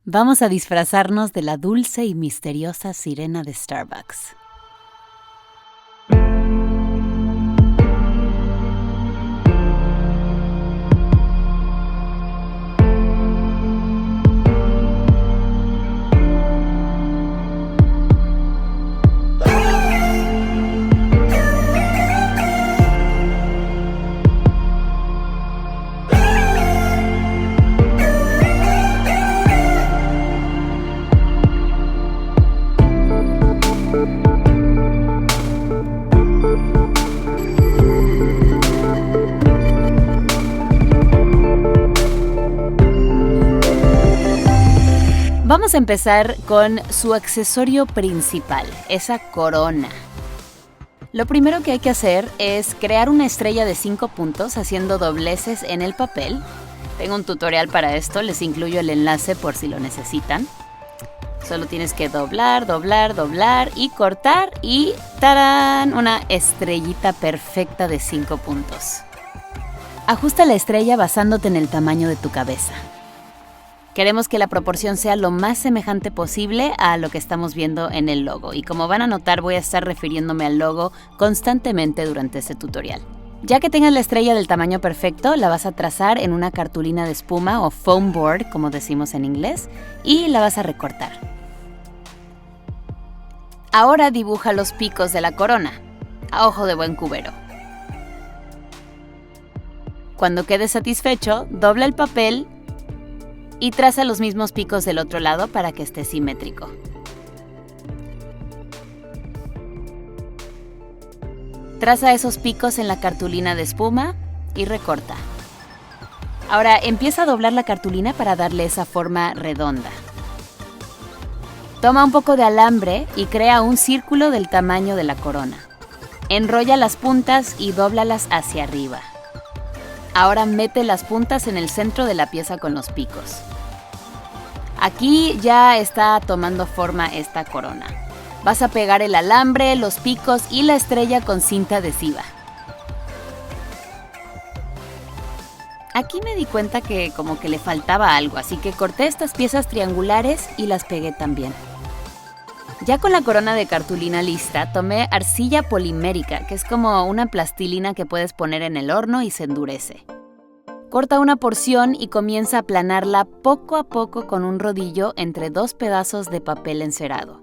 Vamos a disfrazarnos de la dulce y misteriosa sirena de Starbucks. Vamos a empezar con su accesorio principal, esa corona. Lo primero que hay que hacer es crear una estrella de 5 puntos haciendo dobleces en el papel. Tengo un tutorial para esto, les incluyo el enlace por si lo necesitan. Solo tienes que doblar, doblar, doblar y cortar y ¡tarán! Una estrellita perfecta de 5 puntos. Ajusta la estrella basándote en el tamaño de tu cabeza. Queremos que la proporción sea lo más semejante posible a lo que estamos viendo en el logo. Y como van a notar, voy a estar refiriéndome al logo constantemente durante este tutorial. Ya que tengas la estrella del tamaño perfecto, la vas a trazar en una cartulina de espuma o foam board, como decimos en inglés, y la vas a recortar. Ahora dibuja los picos de la corona, a ojo de buen cubero. Cuando quedes satisfecho, dobla el papel y traza los mismos picos del otro lado para que esté simétrico. Traza esos picos en la cartulina de espuma y recorta. Ahora empieza a doblar la cartulina para darle esa forma redonda. Toma un poco de alambre y crea un círculo del tamaño de la corona. Enrolla las puntas y dóblalas hacia arriba. Ahora mete las puntas en el centro de la pieza con los picos. Aquí ya está tomando forma esta corona. Vas a pegar el alambre, los picos y la estrella con cinta adhesiva. Aquí me di cuenta que como que le faltaba algo, así que corté estas piezas triangulares y las pegué también. Ya con la corona de cartulina lista, tomé arcilla polimérica, que es como una plastilina que puedes poner en el horno y se endurece. Corta una porción y comienza a aplanarla poco a poco con un rodillo entre 2 pedazos de papel encerado.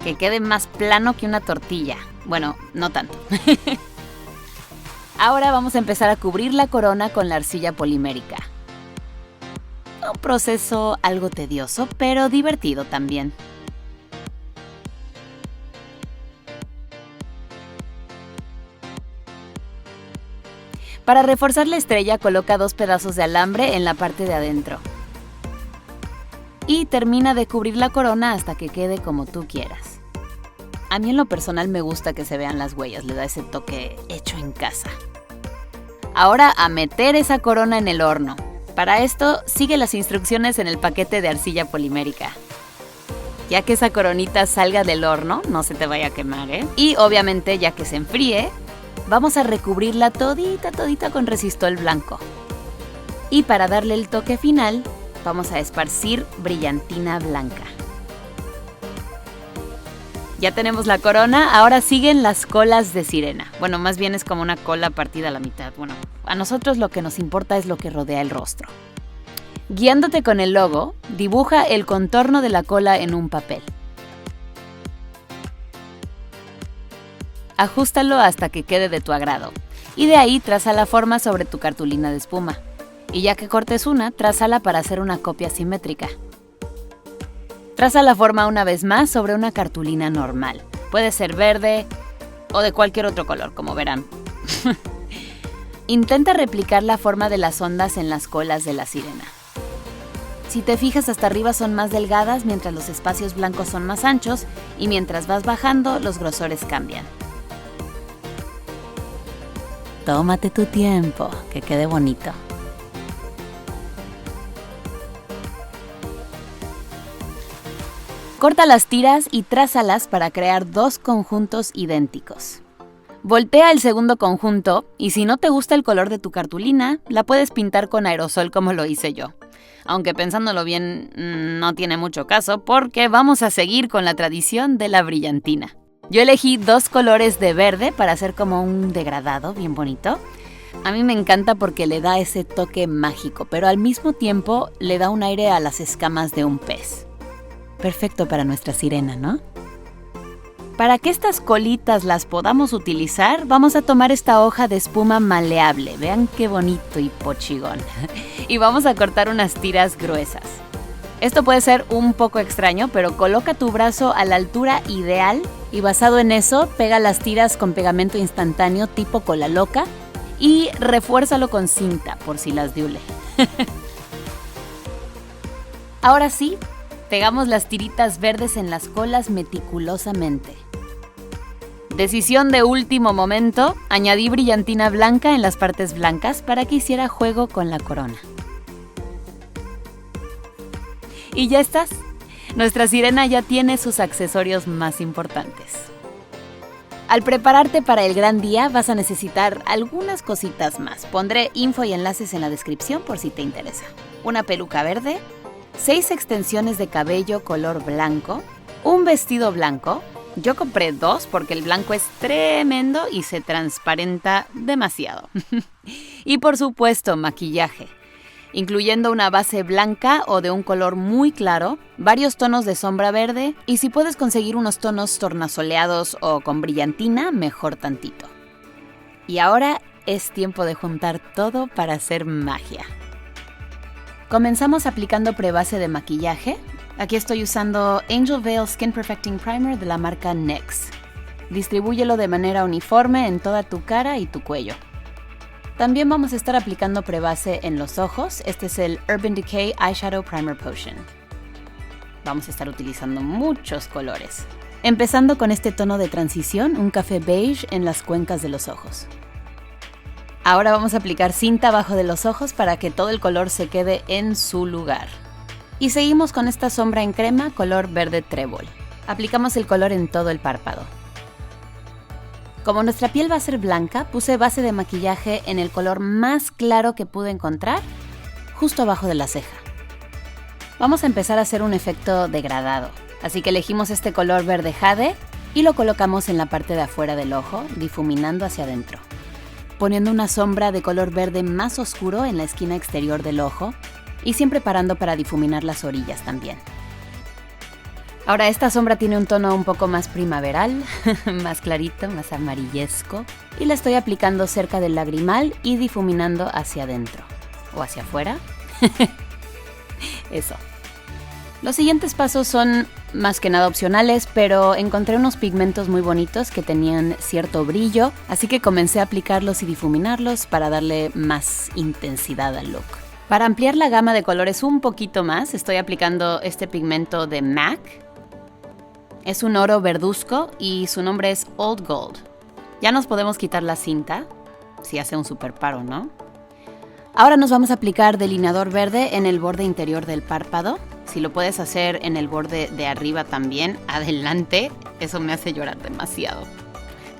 Que quede más plano que una tortilla. Bueno, no tanto. Ahora vamos a empezar a cubrir la corona con la arcilla polimérica. Un proceso algo tedioso, pero divertido también. Para reforzar la estrella, coloca 2 pedazos de alambre en la parte de adentro. Y termina de cubrir la corona hasta que quede como tú quieras. A mí en lo personal me gusta que se vean las huellas, le da ese toque hecho en casa. Ahora a meter esa corona en el horno. Para esto, sigue las instrucciones en el paquete de arcilla polimérica. Ya que esa coronita salga del horno, no se te vaya a quemar, ¿eh? Y obviamente, ya que se enfríe, vamos a recubrirla todita con resistol blanco. Y para darle el toque final, vamos a esparcir brillantina blanca. Ya tenemos la corona, ahora siguen las colas de sirena. Bueno, más bien es como una cola partida a la mitad. Bueno, a nosotros lo que nos importa es lo que rodea el rostro. Guiándote con el logo, dibuja el contorno de la cola en un papel. Ajústalo hasta que quede de tu agrado. Y de ahí traza la forma sobre tu cartulina de espuma. Y ya que cortes una, trázala para hacer una copia simétrica. Traza la forma una vez más sobre una cartulina normal. Puede ser verde o de cualquier otro color, como verán. Intenta replicar la forma de las ondas en las colas de la sirena. Si te fijas, hasta arriba son más delgadas, mientras los espacios blancos son más anchos, y mientras vas bajando, los grosores cambian. Tómate tu tiempo, que quede bonito. Corta las tiras y trázalas para crear 2 conjuntos idénticos. Voltea el segundo conjunto y si no te gusta el color de tu cartulina, la puedes pintar con aerosol como lo hice yo. Aunque pensándolo bien, no tiene mucho caso porque vamos a seguir con la tradición de la brillantina. Yo elegí 2 colores de verde para hacer como un degradado bien bonito. A mí me encanta porque le da ese toque mágico, pero al mismo tiempo le da un aire a las escamas de un pez. Perfecto para nuestra sirena, ¿no? Para que estas colitas las podamos utilizar, vamos a tomar esta hoja de espuma maleable. Vean qué bonito y pochigón. Y vamos a cortar unas tiras gruesas. Esto puede ser un poco extraño, pero coloca tu brazo a la altura ideal y basado en eso, pega las tiras con pegamento instantáneo tipo cola loca y refuérzalo con cinta por si las diule. Ahora sí, pegamos las tiritas verdes en las colas meticulosamente. Decisión de último momento, añadí brillantina blanca en las partes blancas para que hiciera juego con la corona. Y ya estás. Nuestra sirena ya tiene sus accesorios más importantes. Al prepararte para el gran día vas a necesitar algunas cositas más. Pondré info y enlaces en la descripción por si te interesa. Una peluca verde, 6 extensiones de cabello color blanco, un vestido blanco. Yo compré 2 porque el blanco es tremendo y se transparenta demasiado. Y por supuesto, maquillaje, incluyendo una base blanca o de un color muy claro, varios tonos de sombra verde y si puedes conseguir unos tonos tornasoleados o con brillantina, mejor tantito. Y ahora es tiempo de juntar todo para hacer magia. Comenzamos aplicando prebase de maquillaje. Aquí estoy usando Angel Veil Skin Perfecting Primer de la marca NYX. Distribúyelo de manera uniforme en toda tu cara y tu cuello. También vamos a estar aplicando prebase en los ojos. Este es el Urban Decay Eyeshadow Primer Potion. Vamos a estar utilizando muchos colores. Empezando con este tono de transición, un café beige en las cuencas de los ojos. Ahora vamos a aplicar cinta abajo de los ojos para que todo el color se quede en su lugar. Y seguimos con esta sombra en crema color verde trébol. Aplicamos el color en todo el párpado. Como nuestra piel va a ser blanca, puse base de maquillaje en el color más claro que pude encontrar, justo abajo de la ceja. Vamos a empezar a hacer un efecto degradado, así que elegimos este color verde jade y lo colocamos en la parte de afuera del ojo, difuminando hacia adentro, poniendo una sombra de color verde más oscuro en la esquina exterior del ojo y siempre parando para difuminar las orillas también. Ahora esta sombra tiene un tono un poco más primaveral, más clarito, más amarillesco, y la estoy aplicando cerca del lagrimal y difuminando hacia adentro o hacia afuera. Eso. Los siguientes pasos son más que nada opcionales, pero encontré unos pigmentos muy bonitos que tenían cierto brillo, así que comencé a aplicarlos y difuminarlos para darle más intensidad al look. Para ampliar la gama de colores un poquito más, estoy aplicando este pigmento de MAC. Es un oro verduzco y su nombre es Old Gold. Ya nos podemos quitar la cinta, si hace un super paro, ¿no? Ahora nos vamos a aplicar delineador verde en el borde interior del párpado. Si lo puedes hacer en el borde de arriba también, adelante. Eso me hace llorar demasiado.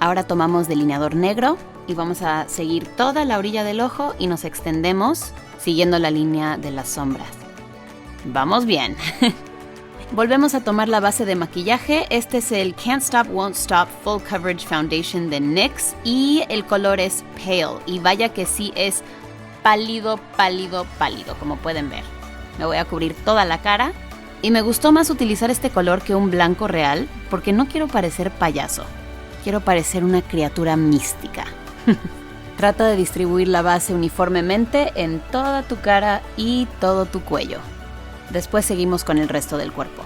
Ahora tomamos delineador negro y vamos a seguir toda la orilla del ojo y nos extendemos siguiendo la línea de las sombras. Vamos bien. Volvemos a tomar la base de maquillaje. Este es el Can't Stop Won't Stop Full Coverage Foundation de NYX y el color es Pale. Y vaya que sí es pálido, pálido, pálido, como pueden ver. Me voy a cubrir toda la cara y me gustó más utilizar este color que un blanco real porque no quiero parecer payaso. Quiero parecer una criatura mística. Trata de distribuir la base uniformemente en toda tu cara y todo tu cuello. Después seguimos con el resto del cuerpo.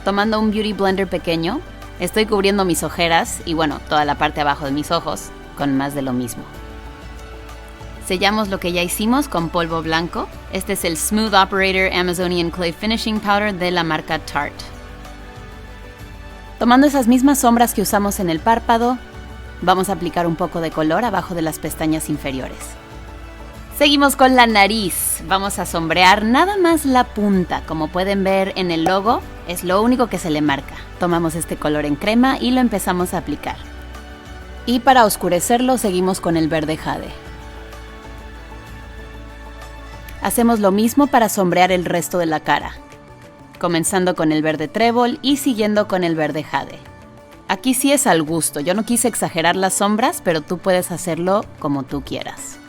Tomando un Beauty Blender pequeño, estoy cubriendo mis ojeras y bueno, toda la parte abajo de mis ojos con más de lo mismo. Sellamos lo que ya hicimos con polvo blanco. Este es el Smooth Operator Amazonian Clay Finishing Powder de la marca Tarte. Tomando esas mismas sombras que usamos en el párpado, vamos a aplicar un poco de color abajo de las pestañas inferiores. Seguimos con la nariz. Vamos a sombrear nada más la punta. Como pueden ver en el logo, es lo único que se le marca. Tomamos este color en crema y lo empezamos a aplicar. Y para oscurecerlo seguimos con el verde jade. Hacemos lo mismo para sombrear el resto de la cara, comenzando con el verde trébol y siguiendo con el verde jade. Aquí sí es al gusto, yo no quise exagerar las sombras, pero tú puedes hacerlo como tú quieras.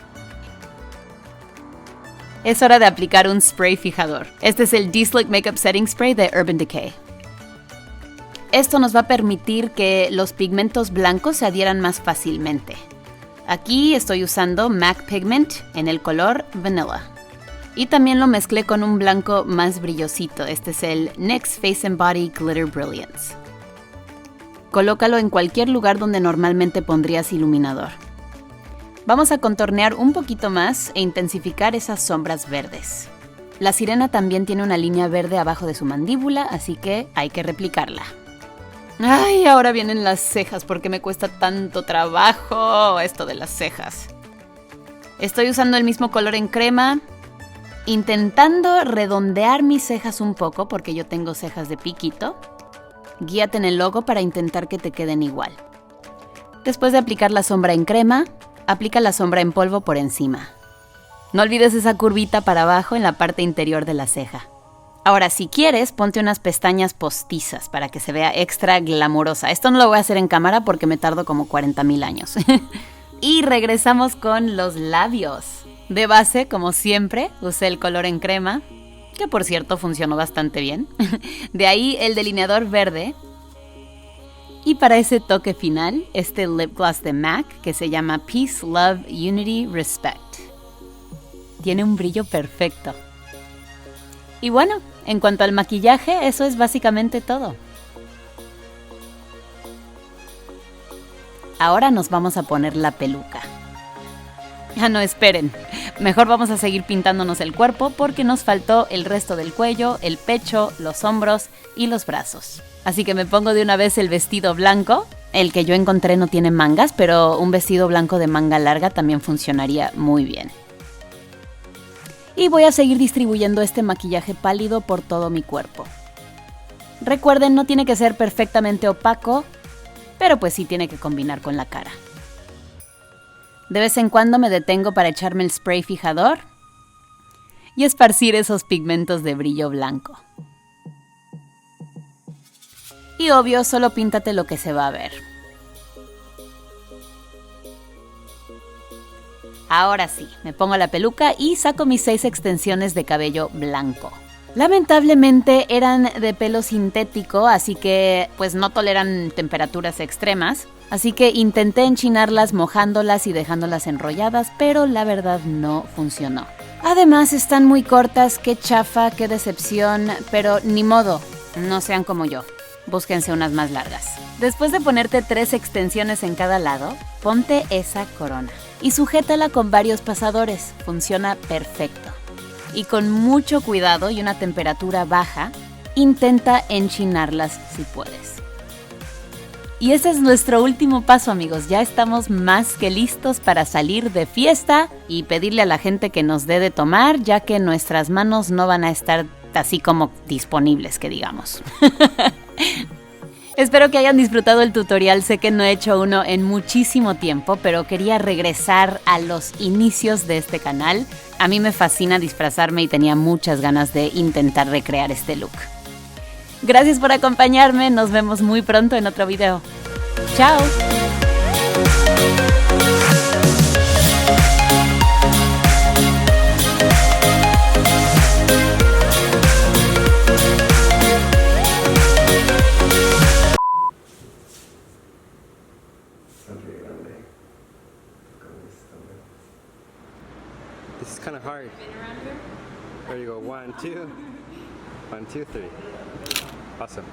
Es hora de aplicar un spray fijador. Este es el D-Slick Makeup Setting Spray de Urban Decay. Esto nos va a permitir que los pigmentos blancos se adhieran más fácilmente. Aquí estoy usando MAC Pigment en el color Vanilla. Y también lo mezclé con un blanco más brillosito. Este es el NYX Face and Body Glitter Brilliance. Colócalo en cualquier lugar donde normalmente pondrías iluminador. Vamos a contornear un poquito más e intensificar esas sombras verdes. La sirena también tiene una línea verde abajo de su mandíbula, así que hay que replicarla. ¡Ay! Ahora vienen las cejas, ¿por qué me cuesta tanto trabajo esto de las cejas? Estoy usando el mismo color en crema, intentando redondear mis cejas un poco, porque yo tengo cejas de piquito. Guíate en el logo para intentar que te queden igual. Después de aplicar la sombra en crema, aplica la sombra en polvo por encima. No olvides esa curvita para abajo en la parte interior de la ceja. Ahora, si quieres, ponte unas pestañas postizas para que se vea extra glamurosa. Esto no lo voy a hacer en cámara porque me tardo como 40,000 años. Y regresamos con los labios. De base, como siempre, usé el color en crema, que por cierto funcionó bastante bien. De ahí el delineador verde. Y para ese toque final, este lip gloss de MAC que se llama Peace, Love, Unity, Respect. Tiene un brillo perfecto. Y bueno, en cuanto al maquillaje, eso es básicamente todo. Ahora nos vamos a poner la peluca. Ah, no, esperen. Mejor vamos a seguir pintándonos el cuerpo porque nos faltó el resto del cuello, el pecho, los hombros y los brazos. Así que me pongo de una vez el vestido blanco. El que yo encontré no tiene mangas, pero un vestido blanco de manga larga también funcionaría muy bien. Y voy a seguir distribuyendo este maquillaje pálido por todo mi cuerpo. Recuerden, no tiene que ser perfectamente opaco, pero pues sí tiene que combinar con la cara. De vez en cuando me detengo para echarme el spray fijador y esparcir esos pigmentos de brillo blanco. Y obvio, solo píntate lo que se va a ver. Ahora sí, me pongo la peluca y saco mis 6 extensiones de cabello blanco. Lamentablemente eran de pelo sintético, así que pues no toleran temperaturas extremas. Así que intenté enchinarlas mojándolas y dejándolas enrolladas, pero la verdad no funcionó. Además están muy cortas, qué chafa, qué decepción, pero ni modo, no sean como yo. Búsquense unas más largas. Después de ponerte 3 extensiones en cada lado, ponte esa corona y sujétala con varios pasadores. Funciona perfecto. Y con mucho cuidado y una temperatura baja, intenta enchinarlas si puedes. Y ese es nuestro último paso, amigos. Ya estamos más que listos para salir de fiesta y pedirle a la gente que nos dé de tomar, ya que nuestras manos no van a estar así como disponibles, que digamos. Espero que hayan disfrutado el tutorial. Sé que no he hecho uno en muchísimo tiempo, pero quería regresar a los inicios de este canal. A mí me fascina disfrazarme y tenía muchas ganas de intentar recrear este look. Gracias por acompañarme, nos vemos muy pronto en otro video. ¡Chao! This is kind of hard. There you go. 1, 2. 1, 2, 3. Awesome.